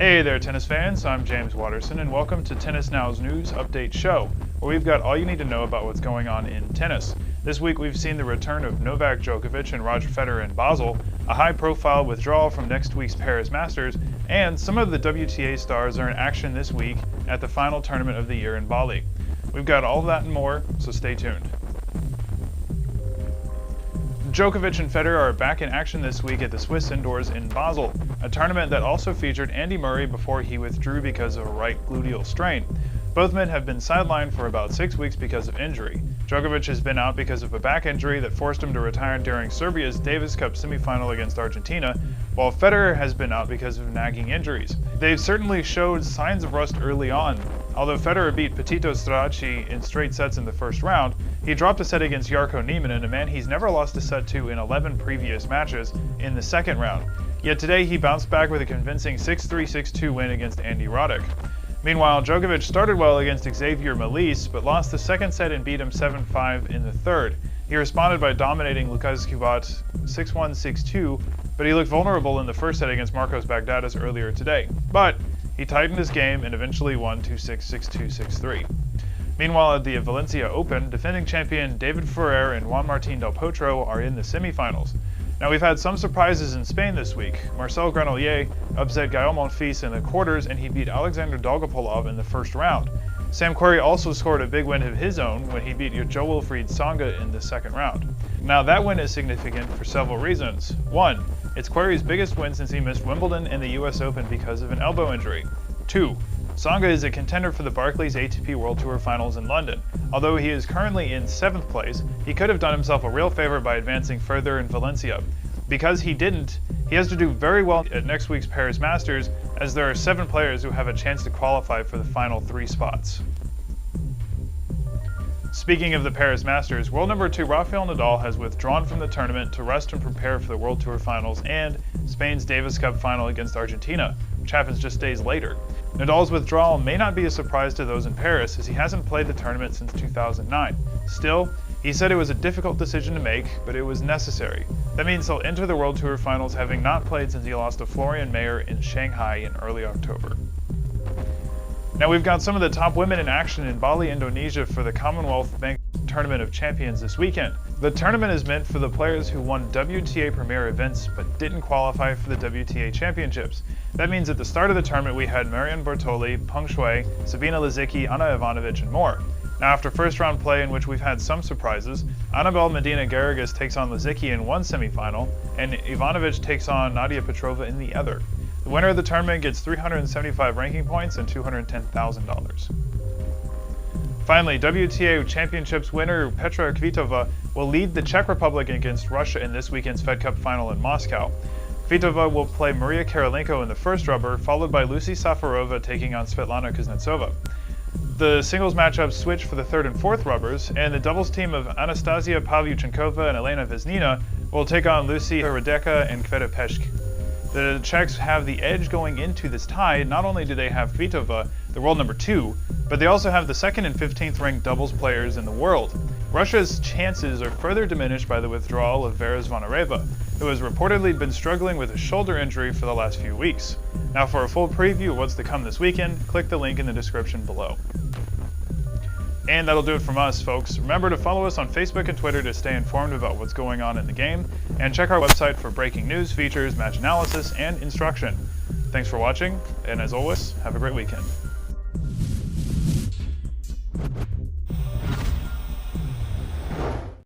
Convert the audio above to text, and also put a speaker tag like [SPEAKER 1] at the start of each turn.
[SPEAKER 1] Hey there, tennis fans. I'm James Waterson, and welcome to Tennis Now's News Update Show, where we've got all you need to know about what's going on in tennis. This week we've seen the return of Novak Djokovic and Roger Federer in Basel, a high-profile withdrawal from next week's Paris Masters, and some of the WTA stars are in action this week at the final tournament of the year in Bali. We've got all that and more, so stay tuned. Djokovic and Federer are back in action this week at the Swiss indoors in Basel, a tournament that also featured Andy Murray before he withdrew because of a right gluteal strain. Both men have been sidelined for about 6 weeks because of injury. Djokovic has been out because of a back injury that forced him to retire during Serbia's Davis Cup semifinal against Argentina, while Federer has been out because of nagging injuries. They've certainly showed signs of rust early on. Although Federer beat Petito Stracci in straight sets in the first round, he dropped a set against Jarko Nieminen, a man he's never lost a set to in 11 previous matches, in the second round. Yet today he bounced back with a convincing 6-3, 6-2 win against Andy Roddick. Meanwhile, Djokovic started well against Xavier Malisse, but lost the second set and beat him 7-5 in the third. He responded by dominating Lukas Kubot 6-1, 6-2, but he looked vulnerable in the first set against Marcos Baghdatis earlier today. But he tightened his game and eventually won 2-6, 6-2, 6-3. Meanwhile, at the Valencia Open, defending champion David Ferrer and Juan Martín del Potro are in the semifinals. Now, we've had some surprises in Spain this week. Marcel Granollers upset Gael Monfils in the quarters, and he beat Alexander Dolgopolov in the first round. Sam Querrey also scored a big win of his own when he beat Jo-Wilfried Tsonga in the second round. Now, that win is significant for several reasons. One, it's Querrey's biggest win since he missed Wimbledon and the US Open because of an elbow injury. Two, Tsonga is a contender for the Barclays ATP World Tour Finals in London. Although he is currently in 7th place, he could have done himself a real favor by advancing further in Valencia. Because he didn't, he has to do very well at next week's Paris Masters, as there are 7 players who have a chance to qualify for the final 3 spots. Speaking of the Paris Masters, world number 2 Rafael Nadal has withdrawn from the tournament to rest and prepare for the World Tour Finals and Spain's Davis Cup final against Argentina, which happens just days later. Nadal's withdrawal may not be a surprise to those in Paris, as he hasn't played the tournament since 2009. Still, he said it was a difficult decision to make, but it was necessary. That means he'll enter the World Tour Finals having not played since he lost to Florian Mayer in Shanghai in early October. Now, we've got some of the top women in action in Bali, Indonesia for the Commonwealth Bank Tournament of Champions this weekend. The tournament is meant for the players who won WTA Premier events but didn't qualify for the WTA Championships. That means at the start of the tournament we had Marion Bartoli, Peng Shuai, Sabina Lisicki, Ana Ivanovic, and more. Now, after first round play in which we've had some surprises, Annabel Medina Garrigas takes on Lisicki in one semifinal, and Ivanovic takes on Nadia Petrova in the other. The winner of the tournament gets 375 ranking points and $210,000. Finally, WTA Championships winner Petra Kvitova will lead the Czech Republic against Russia in this weekend's Fed Cup final in Moscow. Kvitova will play Maria Karolinko in the first rubber, followed by Lucy Safarova taking on Svetlana Kuznetsova. The singles matchups switch for the third and fourth rubbers, and the doubles team of Anastasia Pavlyuchenkova and Elena Vesnina will take on Lucy Hradecka and Kveta Peshk. The Czechs have the edge going into this tie. Not only do they have Kvitova, the world number 2, but they also have the 2nd and 15th ranked doubles players in the world. Russia's chances are further diminished by the withdrawal of Vera Zvonareva, who has reportedly been struggling with a shoulder injury for the last few weeks. Now, for a full preview of what's to come this weekend, click the link in the description below. And that'll do it from us, folks. Remember to follow us on Facebook and Twitter to stay informed about what's going on in the game, and check our website for breaking news, features, match analysis, and instruction. Thanks for watching, and as always, have a great weekend.